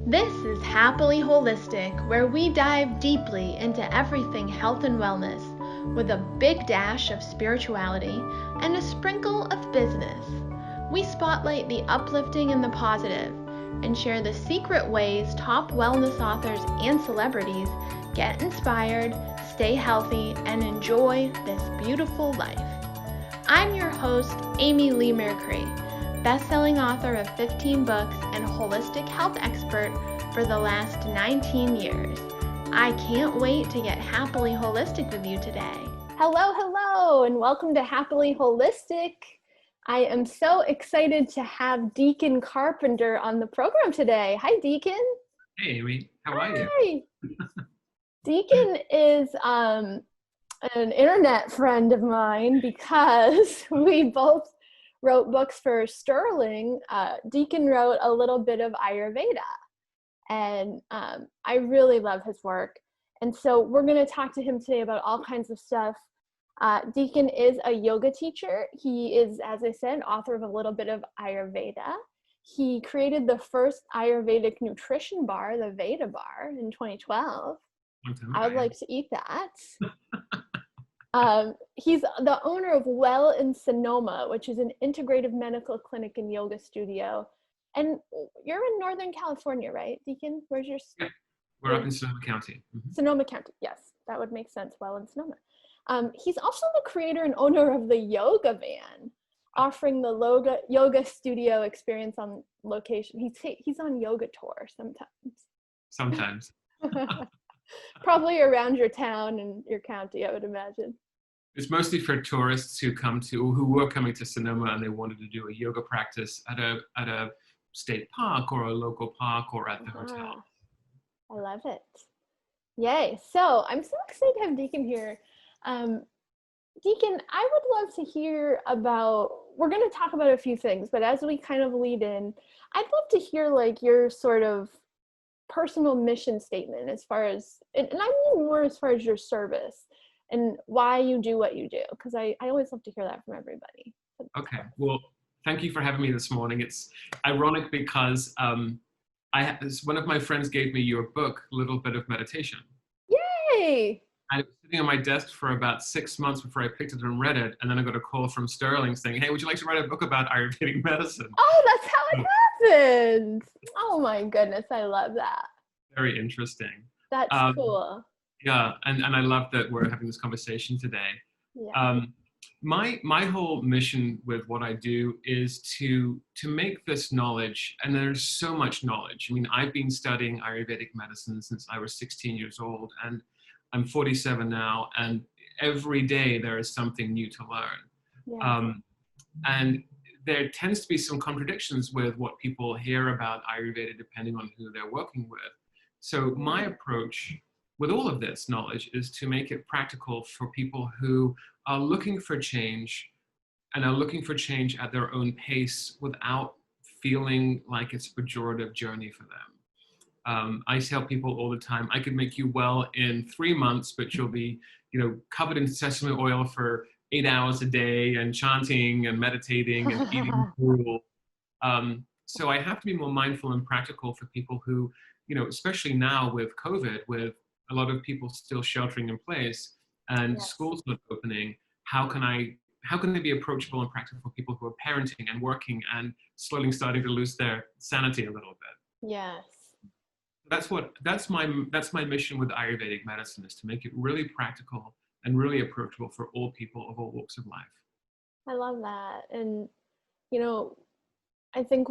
This is Happily Holistic, where we dive deeply into everything health and wellness with a big dash of spirituality and a sprinkle of business. We spotlight the uplifting and the positive and share the secret ways top wellness authors and celebrities get inspired, stay healthy, and enjoy this beautiful life. I'm your host, Amy Lee Mercury, best-selling author of 15 books and holistic health expert for the last 19 years. I can't wait to get happily holistic with you today. Hello, and welcome to Happily Holistic. I am so excited to have Deacon Carpenter on the program today. Hi, Deacon. Hey, Amy. How are you? Deacon is an internet friend of mine because we both wrote books for Sterling. Deacon wrote a little bit of Ayurveda, and I really love his work. And so we're going to talk to him today about all kinds of stuff. Deacon is a yoga teacher. He is, as I said, author of a little bit of Ayurveda. He created the first Ayurvedic nutrition bar, the Veda bar, in 2012. I would like to eat that. He's the owner of Well in Sonoma, which is an integrative medical clinic and yoga studio. And you're in Northern California, right, Deacon? Where's your... Yeah, we're up in Sonoma County. Mm-hmm. Sonoma County, yes, that would make sense. Well in Sonoma. He's also the creator and owner of the Yoga Van, offering the yoga studio experience on location. He's on yoga tour sometimes. Sometimes. Probably around your town and your county, I would imagine. It's mostly for tourists who were coming to Sonoma and they wanted to do a yoga practice at a state park or a local park or at the hotel. I love it. Yay. So I'm so excited to have Deacon here. Deacon, I would love to hear we're going to talk about a few things, but as we kind of lead in, I'd love to hear like your sort of personal mission statement as far as, and I mean more as far as your service and why you do what you do, because I always love to hear that from everybody. Okay, well, thank you for having me this morning. It's ironic because one of my friends gave me your book, Little Bit of Meditation. Yay! I was sitting on my desk for about 6 months before I picked it and read it, and then I got a call from Sterling saying, hey, would you like to write a book about Ayurvedic medicine? Oh, that's how it happened! Oh my goodness, I love that. Very interesting. That's cool. Yeah, and I love that we're having this conversation today. Yeah. My whole mission with what I do is to make this knowledge, and there's so much knowledge. I mean, I've been studying Ayurvedic medicine since I was 16 years old, and I'm 47 now, and every day there is something new to learn. Yeah. And there tends to be some contradictions with what people hear about Ayurveda depending on who they're working with. So my approach with all of this knowledge is to make it practical for people who are looking for change and are looking for change at their own pace without feeling like it's a pejorative journey for them. I tell people all the time, I could make you well in 3 months, but you'll be, covered in sesame oil for 8 hours a day and chanting and meditating and eating gruel. So I have to be more mindful and practical for people who, especially now with COVID, with a lot of people still sheltering in place and schools not opening, how can they be approachable and practical for people who are parenting and working and slowly starting to lose their sanity a little bit? Yes. That's my mission with Ayurvedic medicine, is to make it really practical and really approachable for all people of all walks of life. I love that. And, I think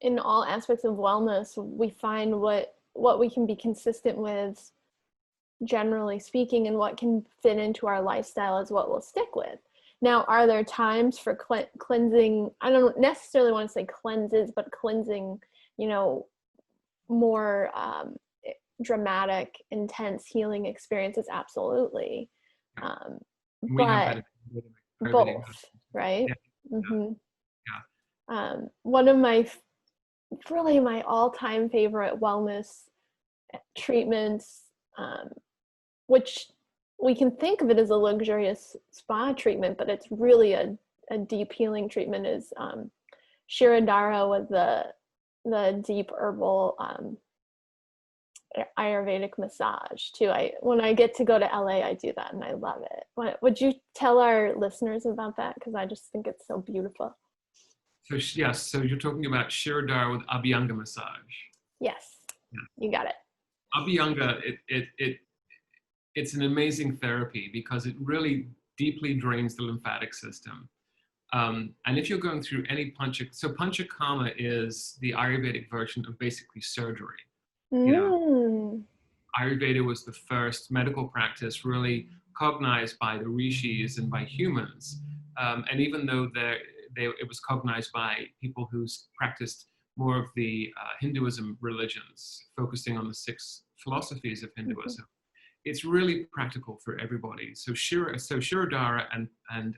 in all aspects of wellness, we find what we can be consistent with, generally speaking, and what can fit into our lifestyle is what we'll stick with. Now, are there times for cleansing? I don't necessarily want to say cleanses, but cleansing, more dramatic, intense healing experiences? Absolutely. But both, right? Yeah. Mm-hmm. Yeah. One of my all-time favorite wellness treatments, which we can think of it as a luxurious spa treatment, but it's really a deep healing treatment, is Shirodara with the deep herbal Ayurvedic massage too. When I get to go to LA, I do that and I love it. Would you tell our listeners about that? Because I just think it's so beautiful. So yes, so you're talking about Shirodhara with Abhyanga massage. Yes, Yeah. You got it. Abhyanga, it's an amazing therapy because it really deeply drains the lymphatic system. And if you're going through any so Panchakarma is the Ayurvedic version of basically surgery. You know, Ayurveda was the first medical practice really cognized by the rishis and by humans. And even though it was cognized by people who practiced more of the Hinduism religions, focusing on the 6 philosophies of Hinduism, it's really practical for everybody. So Shirodhara and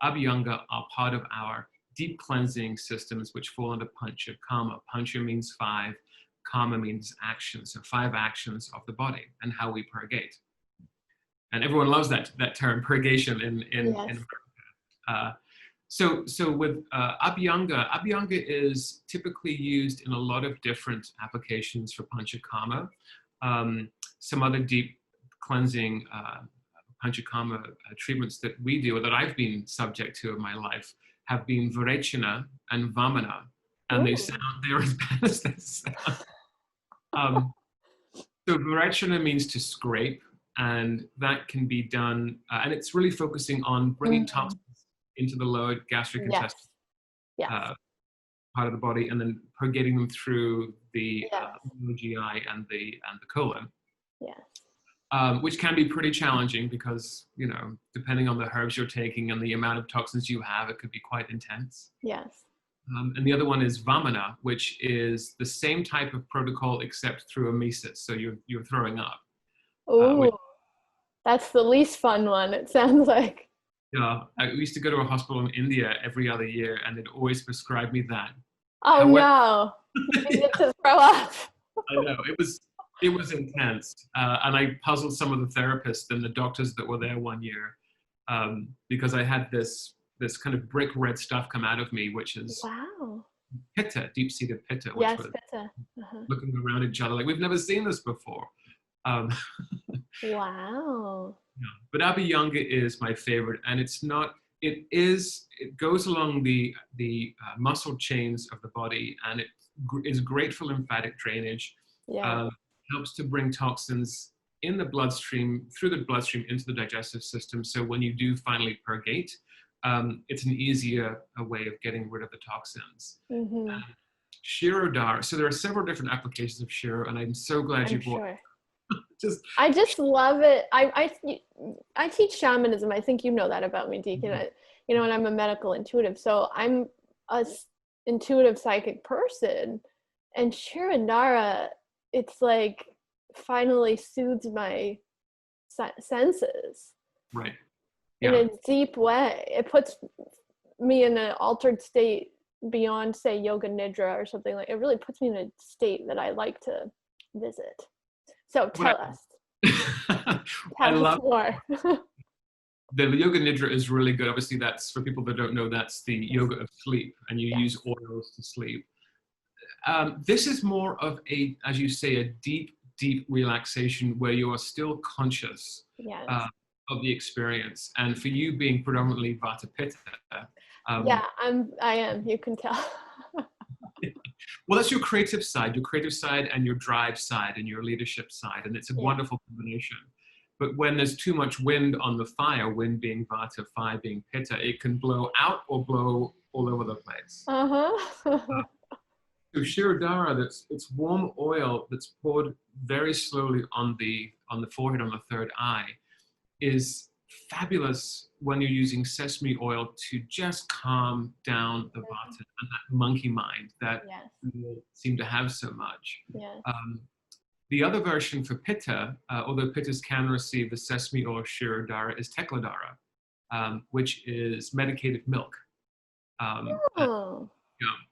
Abhyanga are part of our deep cleansing systems, which fall under Panchakarma. Pancha means 5, Karma means actions, so 5 actions of the body and how we purgate. And everyone loves that term, purgation in America. So with Abhyanga is typically used in a lot of different applications for Panchakarma. Some other deep cleansing Panchakarma treatments that we do, or that I've been subject to in my life, have been Varechana and Vamana, and they're as bad as they sound. So Varechana means to scrape, and that can be done, and it's really focusing on bringing toxins into the lower gastric intestine part of the body, and then purgating them through the GI and the colon. Which can be pretty challenging because, depending on the herbs you're taking and the amount of toxins you have, it could be quite intense. And the other one is Vamana, which is the same type of protocol except through emesis. So you're throwing up. That's the least fun one, it sounds like. Yeah, I used to go to a hospital in India every other year, and they'd always prescribe me that. Oh, no. You get to throw up. I know. It was intense. And I puzzled some of the therapists and the doctors that were there one year because I had this kind of brick red stuff come out of me, which is pitta, deep-seated pitta. Which was pitta. Looking around each other like, we've never seen this before. Wow. Yeah. But Abhyanga is my favorite, and it goes along the muscle chains of the body, and it is great for lymphatic drainage. Helps to bring toxins in the bloodstream, through the bloodstream into the digestive system. So when you do finally purgate, it's an easier way of getting rid of the toxins. Shirodhara, so there are several different applications of Shiro, and I'm so glad you brought I just love it. I teach shamanism. I think you know that about me, Deacon. And I'm a medical intuitive. So I'm a intuitive psychic person. And Shirodhara, it's like finally soothes my senses. Right. In a deep way. It puts me in an altered state beyond, say, yoga nidra or something. Like, it really puts me in a state that I like to visit. So tell us. Tell us more. The yoga nidra is really good. Obviously, that's, for people that don't know, that's the yoga of sleep, and you use oils to sleep. This is more of as you say, a deep relaxation where you are still conscious of the experience. And for you being predominantly Vata Pitta. I am. You can tell. Well, that's your creative side and your drive side and your leadership side. And it's a wonderful combination. But when there's too much wind on the fire, wind being Vata, fire being Pitta, it can blow out or blow all over the place. So Shirodhara, it's warm oil that's poured very slowly on the forehead, on the third eye, is fabulous when you're using sesame oil to just calm down the Vata and that monkey mind that we seem to have so much. The other version for Pitta, although Pittas can receive the sesame oil Shirodhara, is Tekladhara, which is medicated milk.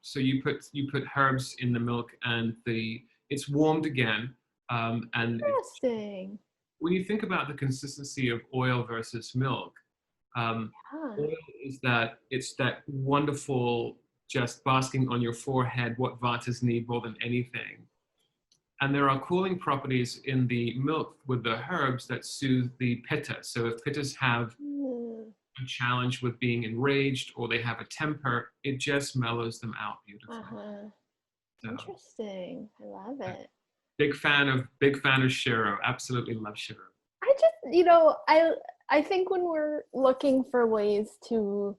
So you put herbs in the milk, and it's warmed again. Interesting. When you think about the consistency of oil versus milk, oil is it's that wonderful, just basking on your forehead, what Vatas need more than anything. And there are cooling properties in the milk with the herbs that soothe the pitta. So if pittas have a challenge with being enraged or they have a temper, it just mellows them out beautifully. So, interesting. I love it. Big fan of Shiro. Absolutely love Shiro. I just, I think when we're looking for ways to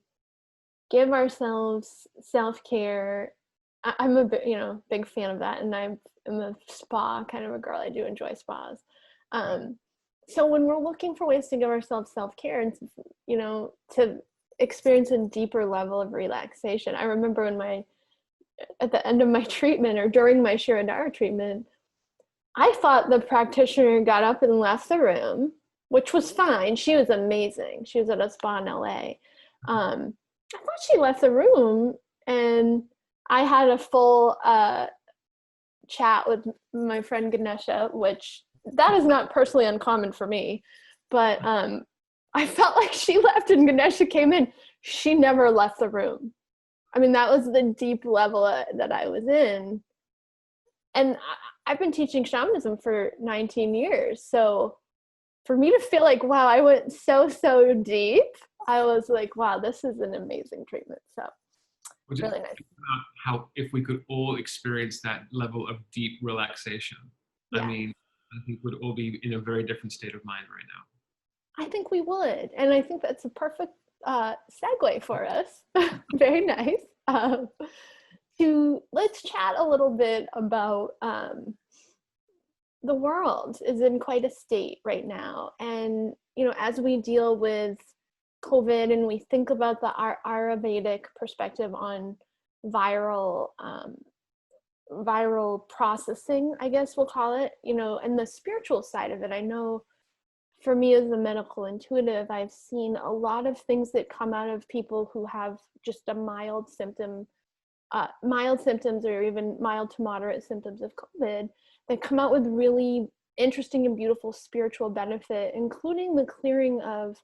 give ourselves self-care, I'm a big fan of that, and I'm a spa kind of a girl. I do enjoy spas. So when we're looking for ways to give ourselves self-care and to experience a deeper level of relaxation, I remember at the end of my treatment or during my Shirodara treatment, I thought the practitioner got up and left the room, which was fine. She was amazing. She was at a spa in LA. I thought she left the room, and I had a full chat with my friend Ganesha, which that is not personally uncommon for me, but I felt like she left and Ganesha came in. She never left the room. I mean, that was the deep level that I was in. And I've been teaching shamanism for 19 years. So for me to feel like, wow, I went so deep, I was like, wow, this is an amazing treatment. So really nice. How if we could all experience that level of deep relaxation, I mean, I think we'd all be in a very different state of mind right now. I think we would. And I think that's a perfect segue for us. Very nice. Let's chat a little bit about the world is in quite a state right now. And, as we deal with COVID and we think about the Ayurvedic perspective on viral processing, I guess we'll call it, and the spiritual side of it. I know for me as a medical intuitive, I've seen a lot of things that come out of people who have just a mild symptoms or even mild to moderate symptoms of COVID that come out with really interesting and beautiful spiritual benefit, including the clearing of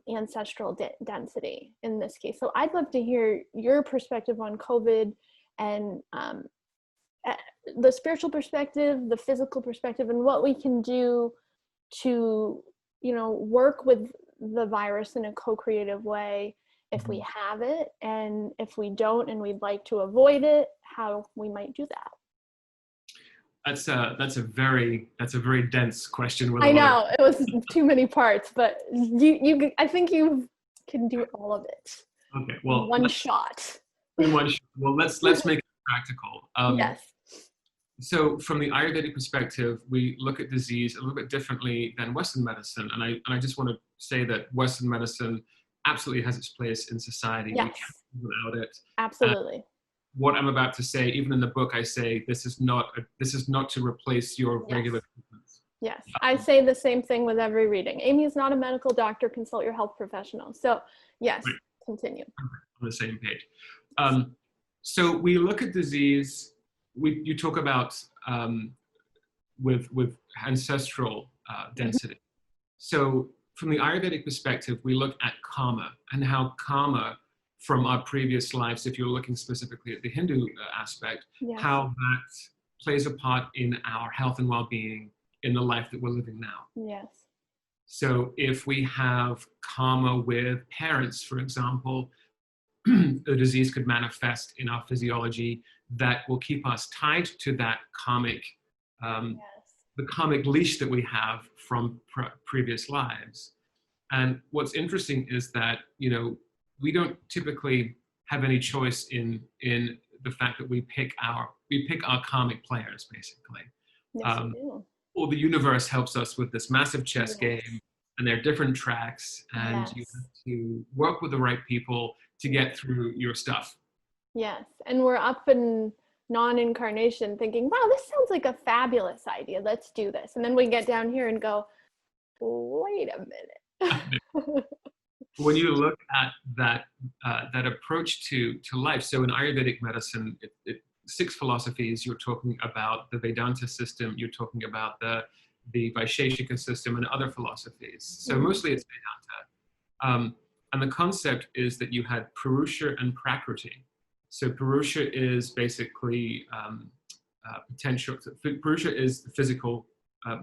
ancestral density in this case. So I'd love to hear your perspective on COVID and the spiritual perspective, the physical perspective, and what we can do to, work with the virus in a co-creative way if we have it, and if we don't and we'd like to avoid it, how we might do that. That's a very dense question. I know it was too many parts, but I think you can do all of it. Okay, well, one shot. Well, let's make it practical. Yes. So from the Ayurvedic perspective, we look at disease a little bit differently than Western medicine, and I just want to say that Western medicine absolutely has its place in society. Yes. We can't live without it. Absolutely. What I'm about to say, even in the book, I say this is not to replace your regular treatments. Yes, I say the same thing with every reading. Amy is not a medical doctor. Consult your health professional. So yes, right. Continue. On the same page. So we look at disease. You talk about with ancestral density. So from the Ayurvedic perspective, we look at karma and how karma from our previous lives, if you're looking specifically at the Hindu aspect, how that plays a part in our health and well-being in the life that we're living now. Yes. So if we have karma with parents, for example, the disease could manifest in our physiology that will keep us tied to that karmic, the karmic leash that we have from previous lives. And what's interesting is that, we don't typically have any choice in the fact that we pick our karmic players, basically. Yes, we do. Or the universe helps us with this massive chess game, and there are different tracks, and you have to work with the right people to get through your stuff. Yes, and we're up in non-incarnation thinking, wow, this sounds like a fabulous idea. Let's do this. And then we get down here and go, wait a minute. When you look at that approach to life, so in Ayurvedic medicine, 6 philosophies, you're talking about the Vedanta system, you're talking about the Vaisheshika system and other philosophies. So mostly it's Vedanta. And the concept is that you had Purusha and Prakriti. So Purusha is basically potential. Purusha is the physical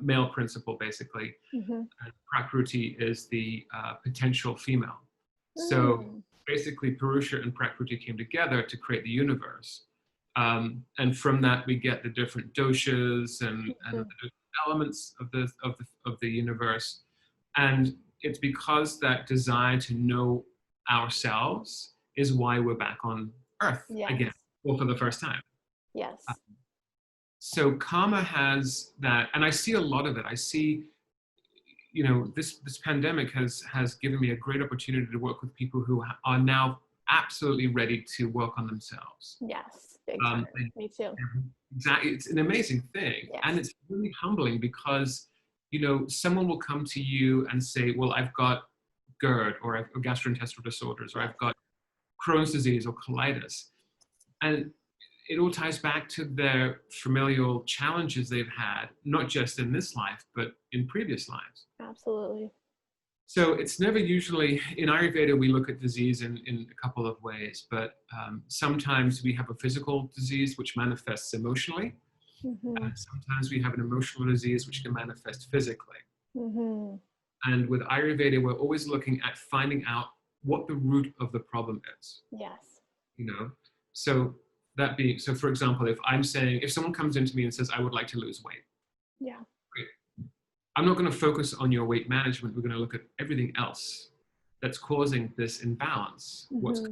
male principle, basically, and Prakriti is the potential female. So basically, Purusha and Prakriti came together to create the universe. And from that, we get the different doshas and the different elements of the universe. And it's because that desire to know ourselves is why we're back on Earth again, or for the first time. Yes. So karma has that, and I see a lot of it. I see, this pandemic has given me a great opportunity to work with people who are now absolutely ready to work on themselves. Yes, big time. Me too. Exactly. It's an amazing thing. Yes. And it's really humbling because, someone will come to you and say, well, I've got GERD or I've got gastrointestinal disorders or I've got Crohn's disease or colitis. And it all ties back to their familial challenges they've had, not just in this life, but in previous lives. Absolutely. So it's never usually, in Ayurveda, we look at disease in a couple of ways, but sometimes we have a physical disease which manifests emotionally. Sometimes we have an emotional disease which can manifest physically. And with Ayurveda, we're always looking at finding out what the root of the problem is. Yes. So that being, so for example, if someone comes into me and says, I would like to lose weight. Yeah. Great. I'm not going to focus on your weight management. We're going to look at everything else that's causing this imbalance. What's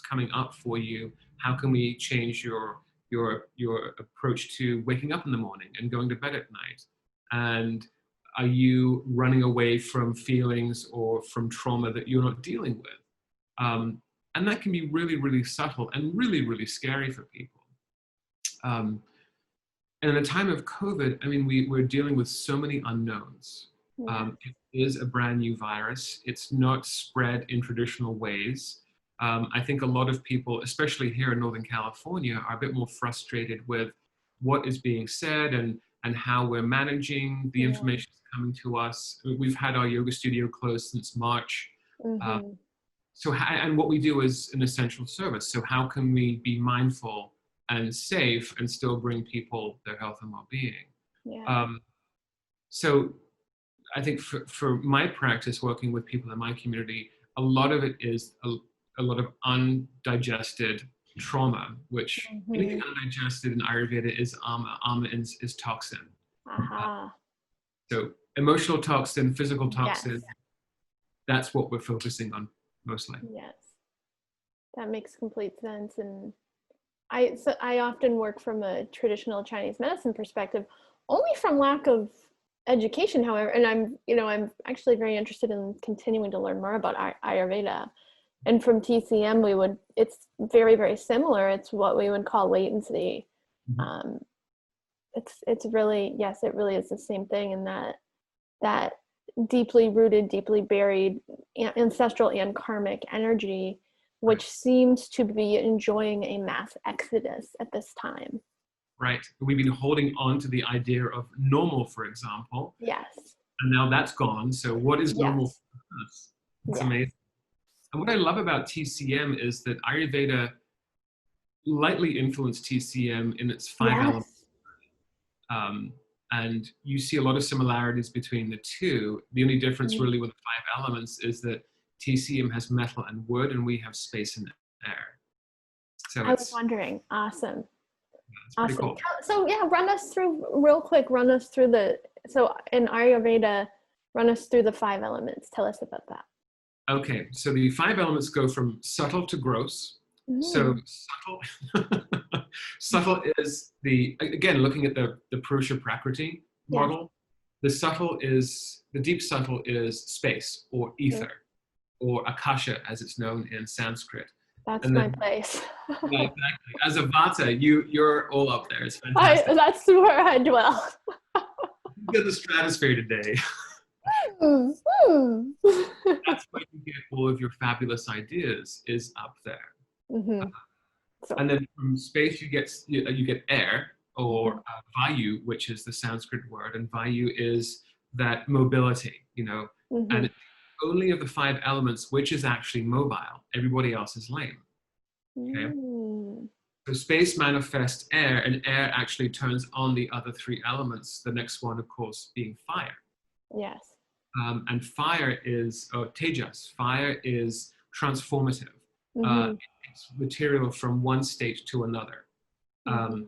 coming up for you? How can we change your approach to waking up in the morning and going to bed at night? And are you running away from feelings or from trauma that you're not dealing with? And that can be really, really subtle and really, really scary for people. And in the time of COVID, I mean, we're dealing with so many unknowns. It is a brand new virus. It's not spread in traditional ways. I think a lot of people, especially here in Northern California, are a bit more frustrated with what is being said and how we're managing the information that's coming to us. We've had our yoga studio closed since March. And what we do is an essential service. So how can we be mindful and safe and still bring people their health and well-being? So I think for my practice, working with people in my community, a lot of it is a lot of undigested trauma, which anything undigested in Ayurveda is ama. Ama is toxin. So emotional toxin, physical toxin, that's what we're focusing on mostly. Yes, that makes complete sense. And I often work from a traditional Chinese medicine perspective, only from lack of education, however, and I'm actually very interested in continuing to learn more about Ayurveda. And from TCM, it's very, very similar. It's what we would call latency. It's really, yes, it really is the same thing in that deeply rooted, deeply buried ancestral and karmic energy, which seems to be enjoying a mass exodus at this time. Right. We've been holding on to the idea of normal, for example. Yes. And now that's gone. So what is normal for us? It's amazing. And what I love about TCM is that Ayurveda lightly influenced TCM in its 5 elements. And you see a lot of similarities between the two. The only difference really with the 5 elements is that TCM has metal and wood, and we have space and air. So I was wondering. Awesome. Awesome. Cool. So run us through so in Ayurveda, run us through the 5 elements. Tell us about that. Okay, so the 5 elements go from subtle to gross. So subtle is again, looking at the Purusha Prakriti model, the deep subtle is space or ether or akasha as it's known in Sanskrit. That's my place. Yeah, exactly. As a Vata, you're all up there. It's fantastic. That's where I dwell. You get the stratosphere today. That's where you get all of your fabulous ideas is up there. And then from space you get air or vayu, which is the Sanskrit word, and vayu is that mobility, and it's only of the 5 elements which is actually mobile. Everybody else is lame. Okay. So space manifests air, and air actually turns on the other three elements. The next one, of course, being fire. Yes. And fire is, tejas, fire is transformative. Mm-hmm. It's material from one state to another. Mm-hmm.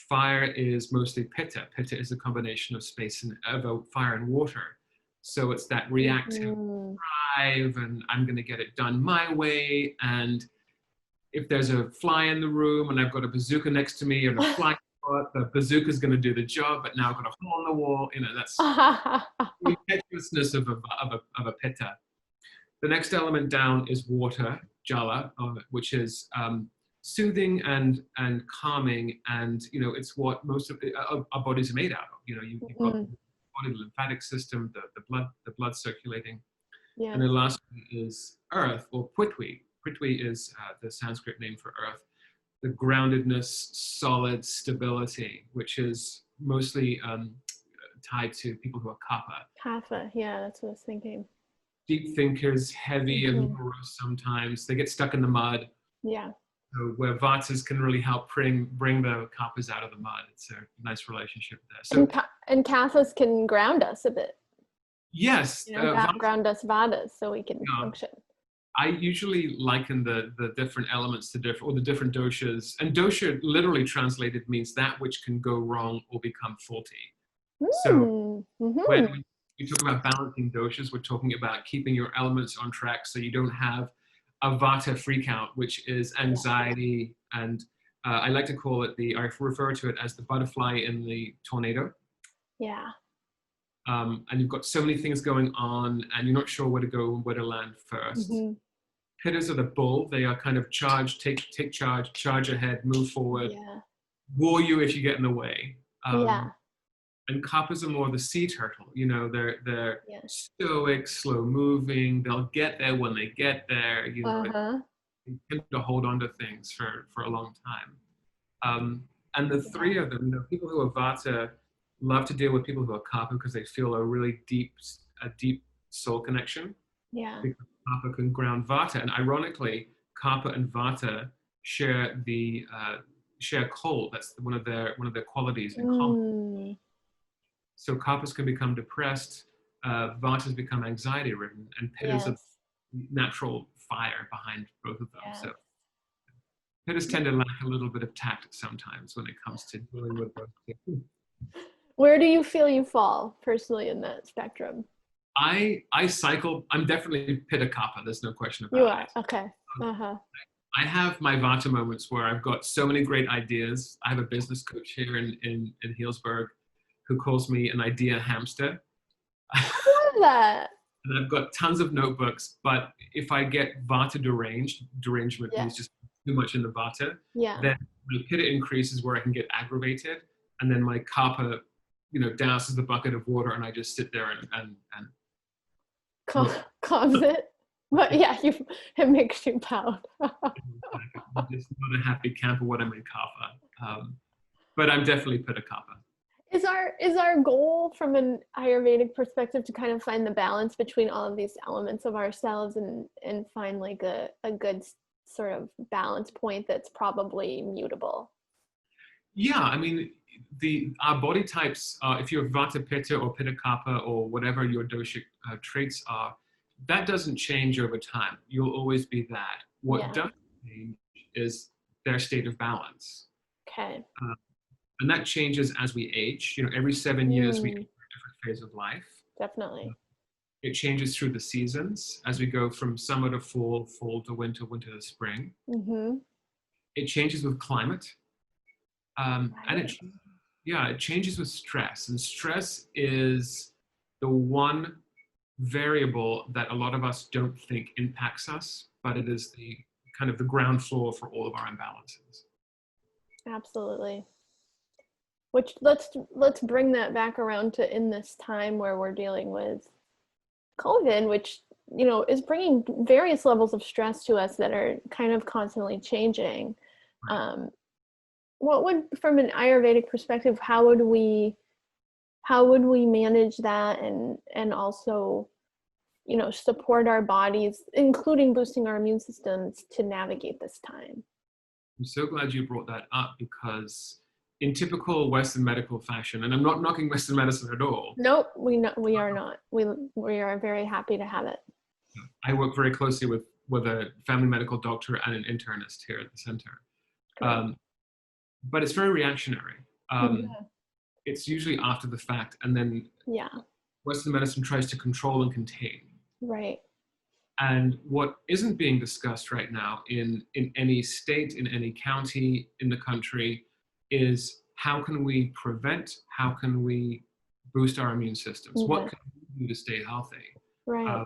Fire is mostly pitta. Pitta is a combination of space and fire and water. So it's that reactive drive, and I'm going to get it done my way. And if there's a fly in the room and I've got a bazooka next to me and a fly, the bazooka is going to do the job, but now I've got a hole in the wall. That's the impetuousness of a pitta. The next element down is water, jala, which is soothing and calming, and it's what most of our bodies are made out of. You've got the body, the lymphatic system, the blood circulating. Yes. And the last one is earth, or prithvi. Prithvi is the Sanskrit name for earth. The groundedness, solid stability, which is mostly tied to people who are kapha. Kapha, yeah, that's what I was thinking. Deep thinkers, heavy and morose sometimes. They get stuck in the mud. Yeah. So where vatas can really help bring the kaphas out of the mud. It's a nice relationship there. So, and kaphas can ground us a bit. Yes. Ground us vadas so we can function. I usually liken the different elements to the different doshas. And dosha literally translated means that which can go wrong or become faulty. So when we talk about balancing doshas, we're talking about keeping your elements on track so you don't have a vata freakout, which is anxiety. And I like to call it I refer to it as the butterfly in the tornado. Yeah. And you've got so many things going on and you're not sure where to go and where to land first. Pittas are the bull. They are kind of charge, take charge ahead, move forward, war you if you get in the way. And kaphas are more the sea turtle. They're stoic, slow moving. They'll get there when they get there. They tend to hold on to things for a long time. And the three of them, people who are vata love to deal with people who are kapha because they feel a really deep soul connection. Yeah. Because kapha can ground vata, and ironically, kapha and vata share cold. That's one of their qualities in common. So kaphas can become depressed, vatas become anxiety-ridden, and pittas are natural fire behind both of them. So pittas tend to lack a little bit of tact sometimes when it comes to dealing with both two. Where do you feel you fall personally in that spectrum? I cycle. I'm definitely pitta kapha. There's no question about it. You are, okay. I have my vata moments where I've got so many great ideas. I have a business coach here in Healdsburg who calls me an idea hamster. I love that. And I've got tons of notebooks, but if I get vata derangement means just too much in the vata, then my pitta increases where I can get aggravated, and then my kapha, douses the bucket of water, and I just sit there and calms it. But it makes you pout. I'm just not a happy camper when I'm in kapha. But I'm definitely pitta kapha. Is our goal from an Ayurvedic perspective to kind of find the balance between all of these elements of ourselves and find like a good sort of balance point that's probably mutable? Yeah, I mean, our body types, if you're vata pitta or pitta kapha or whatever your doshic traits are, that doesn't change over time. You'll always be that. What does change is their state of balance. Okay. And that changes as we age. Every 7 years we enter a different phase of life. Definitely. It changes through the seasons as we go from summer to fall, fall to winter, winter to spring. It changes with climate. And it changes with stress. And stress is the one variable that a lot of us don't think impacts us, but it is the kind of the ground floor for all of our imbalances. Absolutely. Which let's bring that back around to in this time where we're dealing with COVID, which is bringing various levels of stress to us that are kind of constantly changing. What would, from an Ayurvedic perspective, how would we manage that and also support our bodies, including boosting our immune systems, to navigate this time? I'm so glad you brought that up, because in typical Western medical fashion, and I'm not knocking Western medicine at all. Nope, we are not. We are very happy to have it. I work very closely with a family medical doctor and an internist here at the center. But it's very reactionary. It's usually after the fact, and then Western medicine tries to control and contain. Right. And what isn't being discussed right now in any state, in any county in the country, is how can we prevent, how can we boost our immune systems? What can we do to stay healthy? Right.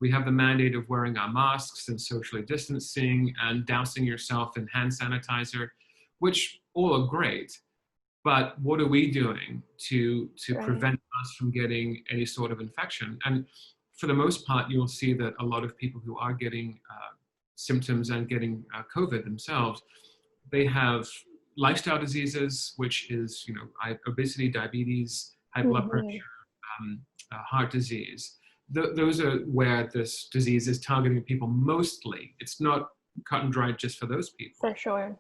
We have the mandate of wearing our masks and socially distancing and dousing yourself in hand sanitizer, which all are great. But what are we doing to prevent us from getting any sort of infection? And for the most part, you'll see that a lot of people who are getting symptoms and getting COVID themselves, they have lifestyle diseases, which is, obesity, diabetes, high blood pressure, heart disease. Those are where this disease is targeting people mostly. It's not cut and dried just for those people. For sure.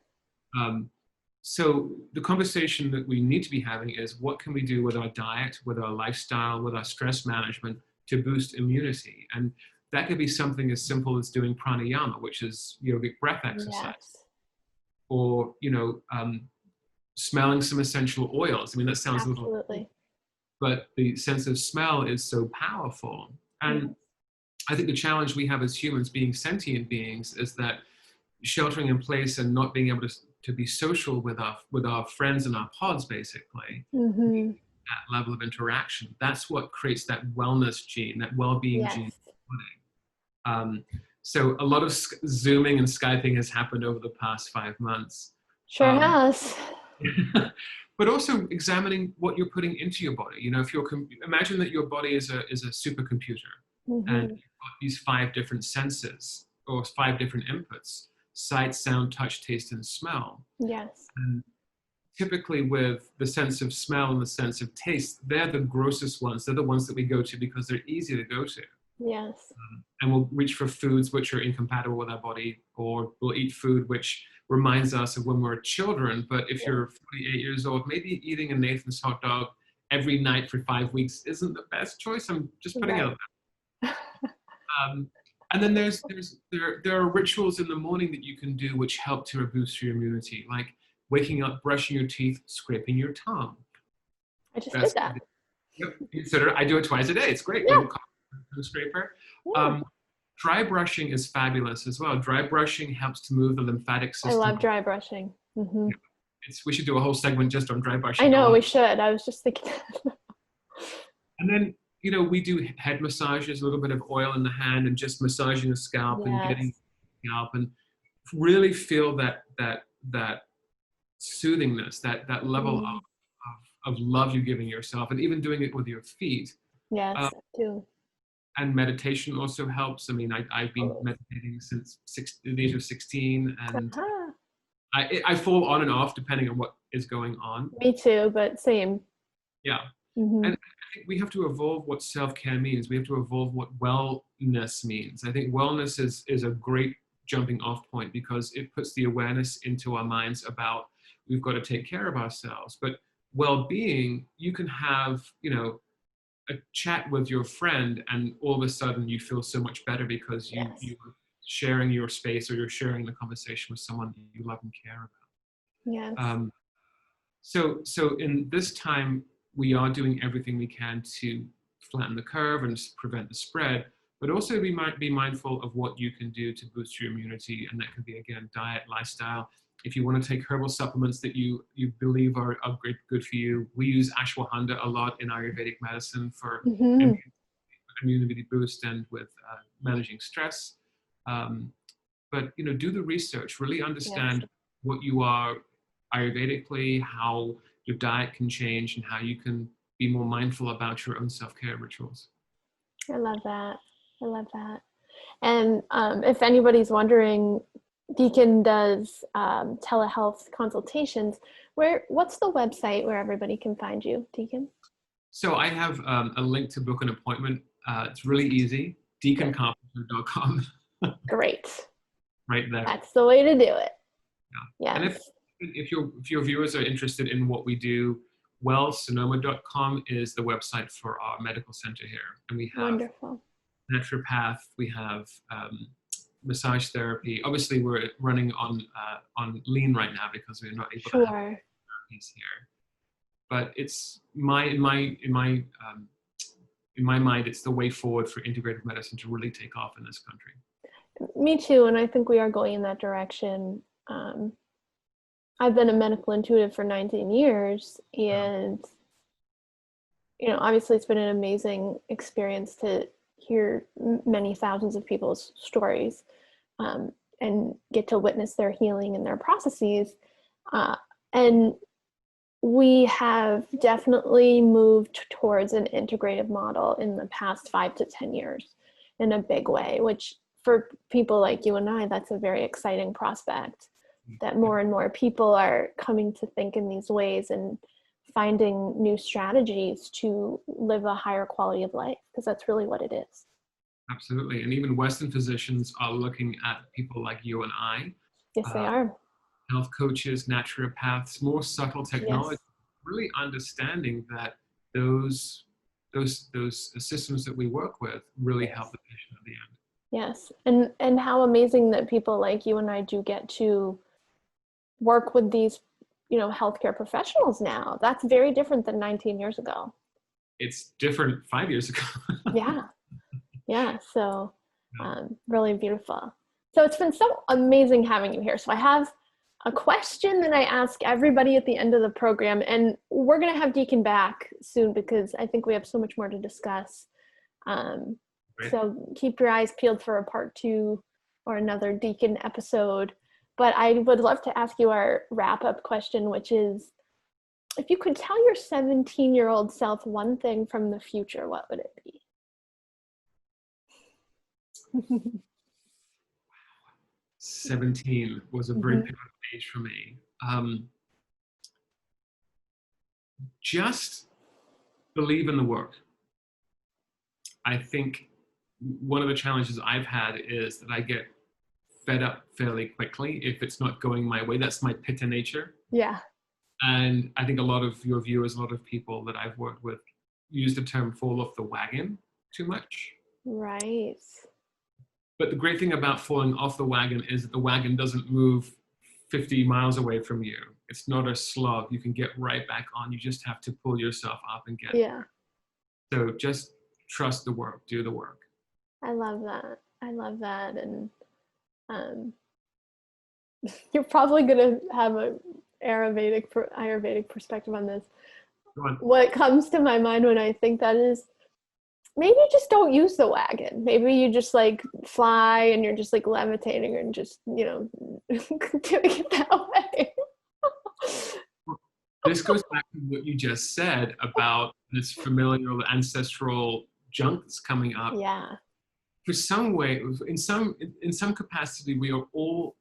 So the conversation that we need to be having is, what can we do with our diet, with our lifestyle, with our stress management to boost immunity? And that could be something as simple as doing pranayama, which is yogic breath exercise, or smelling some essential oils. I mean, that sounds a little, but the sense of smell is so powerful. And I think the challenge we have as humans, being sentient beings, is that sheltering in place and not being able to be social with our friends and our pods, basically, that level of interaction, that's what creates that wellness gene, that well-being gene. So a lot of Zooming and Skyping has happened over the past 5 months. Sure has. But also examining what you're putting into your body. If imagine that your body is a supercomputer, and you've got these 5 different senses, or 5 different inputs: sight, sound, touch, taste, and smell. Yes. And typically with the sense of smell and the sense of taste, they're the grossest ones. They're the ones that we go to because they're easy to go to. Yes. And we'll reach for foods which are incompatible with our body, or we'll eat food which reminds us of when we're children. But if you're 48 years old, maybe eating a Nathan's hot dog every night for 5 weeks isn't the best choice. I'm just putting it out there. And then there are rituals in the morning that you can do which help to boost your immunity, like waking up, brushing your teeth, scraping your tongue. I just did that. Yep. I do it twice a day. It's great. Yeah. Scraper. Dry brushing is fabulous as well. Dry brushing helps to move the lymphatic system. I love dry brushing. We should do a whole segment just on dry brushing. I know, we should. I was just thinking. And then, we do head massages, a little bit of oil in the hand, and just massaging the scalp and getting the scalp, and really feel that soothingness, that level of love you're giving yourself, and even doing it with your feet. Yes, too. And meditation also helps. I mean, I've been meditating since the age of 16, and I fall on and off depending on what is going on. Me too, but same. Yeah. And I think we have to evolve what self-care means. We have to evolve what wellness means. I think wellness is a great jumping off point, because it puts the awareness into our minds about we've got to take care of ourselves. But well-being, you can have, a chat with your friend, and all of a sudden you feel so much better because you're sharing your space, or you're sharing the conversation with someone that you love and care about. Yes. So in this time, we are doing everything we can to flatten the curve and prevent the spread, but also we might be mindful of what you can do to boost your immunity. And that can be, again, diet, lifestyle. If you want to take herbal supplements that you believe are good for you, we use ashwagandha a lot in Ayurvedic medicine for immunity boost and with managing stress. But do the research, really understand what you are Ayurvedically, how your diet can change, and how you can be more mindful about your own self-care rituals. I love that. And if anybody's wondering, Deacon does telehealth consultations. What's the website where everybody can find you, Deacon? So I have a link to book an appointment. It's really easy. DeaconCarpenter.com. Great. Right there. That's the way to do it. Yeah. And if your viewers are interested in what we do, wellsonoma.com is the website for our medical center here, and we have wonderful naturopath, we have massage therapy. Obviously, we're running on lean right now because we're not able to have therapies here. But it's in my mind, it's the way forward for integrative medicine to really take off in this country. Me too, and I think we are going in that direction. I've been a medical intuitive for 19 years, and obviously it's been an amazing experience to hear many thousands of people's stories and get to witness their healing and their processes. And we have definitely moved towards an integrative model in the past 5 to 10 years in a big way, which for people like you and I, that's a very exciting prospect, that more and more people are coming to think in these ways and finding new strategies to live a higher quality of life, because that's really what it is. Absolutely. And even Western physicians are looking at people like you and I. Yes, they are. Health coaches, naturopaths, more subtle technology, really understanding that those systems that we work with really help the patient at the end. Yes. And how amazing that people like you and I do get to work with these, healthcare professionals now. That's very different than 19 years ago. It's different 5 years ago. Yeah. So really beautiful. So it's been so amazing having you here. So I have a question that I ask everybody at the end of the program, and we're going to have Deacon back soon because I think we have so much more to discuss. So keep your eyes peeled for a part 2 or another Deacon episode. But I would love to ask you our wrap-up question, which is, if you could tell your 17-year-old self one thing from the future, what would it be? 17 was a very pivotal age for me. Just believe in the work. I think one of the challenges I've had is that I get fed up fairly quickly if it's not going my way. That's my pitta nature. Yeah. And I think a lot of your viewers, a lot of people that I've worked with use the term fall off the wagon too much. Right. But the great thing about falling off the wagon is that the wagon doesn't move 50 miles away from you. It's not a slog. You can get right back on. You just have to pull yourself up and get Yeah. So just trust the work, do the work. I love that. And you're probably going to have a Ayurvedic perspective on this. Go on. What comes to my mind when I think that is, maybe just don't use the wagon. Maybe you just fly and you're just levitating and just, doing it that way. This goes back to what you just said about this familial, ancestral junk that's coming up. Yeah. For some way, in some capacity, we are all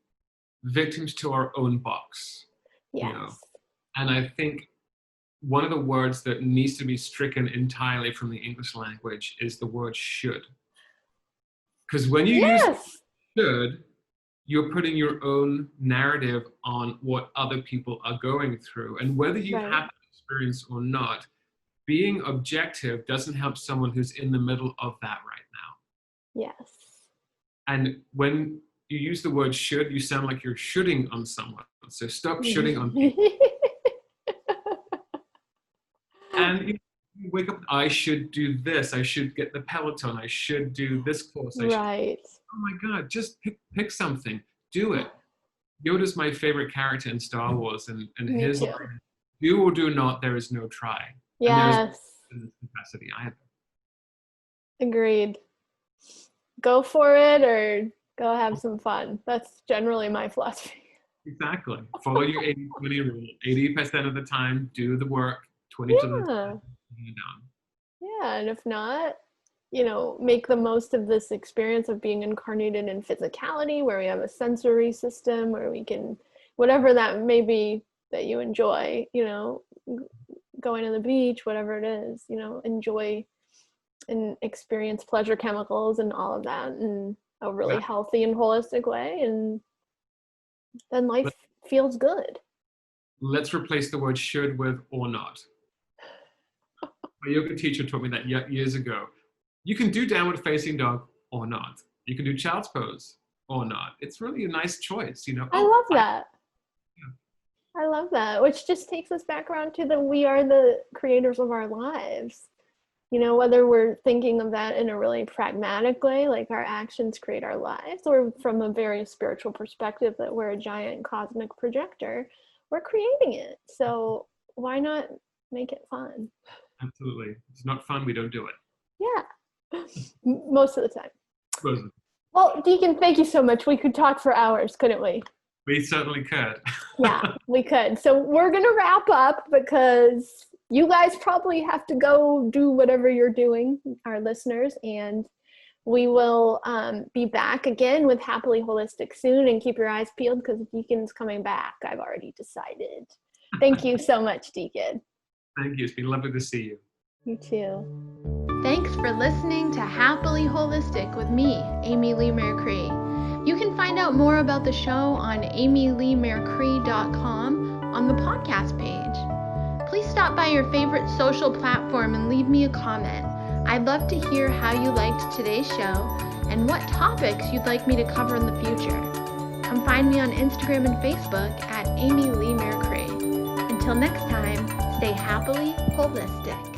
victims to our own box. Yes. And I think one of the words that needs to be stricken entirely from the English language is the word should. Because when you use should, you're putting your own narrative on what other people are going through. And whether you have that experience or not, being objective doesn't help someone who's in the middle of that right now. Yes. And when you use the word should, you sound like you're shooting on someone. So stop shooting on people. And you wake up, I should do this. I should get the Peloton. I should do this course. Right. Oh my God, just pick something. Do it. Yoda's my favorite character in Star Wars. And his line is, do or do not, there is no try. Yes. And there's no capacity either. Agreed. Go for it or go have some fun. That's generally my philosophy. Exactly. Follow your 80-20 rule. 80% of the time, do the work. 20% of the time, you're done. Yeah, and if not, make the most of this experience of being incarnated in physicality, where we have a sensory system, where we can, whatever that may be that you enjoy, going to the beach, whatever it is, enjoy and experience pleasure chemicals and all of that in a really healthy and holistic way. And then life feels good. Let's replace the word should with or not. My yoga teacher taught me that years ago. You can do downward facing dog or not. You can do child's pose or not. It's really a nice choice, you know. I love that. I love that, which just takes us back around to we are the creators of our lives. You know, whether we're thinking of that in a really pragmatic way, like our actions create our lives, or from a very spiritual perspective that we're a giant cosmic projector, we're creating it. So why not make it fun? Absolutely. If it's not fun, we don't do it. Yeah. Most of the time. Most of the time. Well, Deacon, thank you so much. We could talk for hours, couldn't we? We certainly could. Yeah, we could. So we're going to wrap up because you guys probably have to go do whatever you're doing, our listeners, and we will be back again with Happily Holistic soon, and keep your eyes peeled because Deacon's coming back. I've already decided. Thank you so much, Deacon. Thank you. It's been lovely to see you. You too. Thanks for listening to Happily Holistic with me, Amy Lee Mercree. You can find out more about the show on amyleemercree.com on the podcast page. Please stop by your favorite social platform and leave me a comment. I'd love to hear how you liked today's show and what topics you'd like me to cover in the future. Come find me on Instagram and Facebook at Amy Lee Mercree. Until next time, stay happily holistic.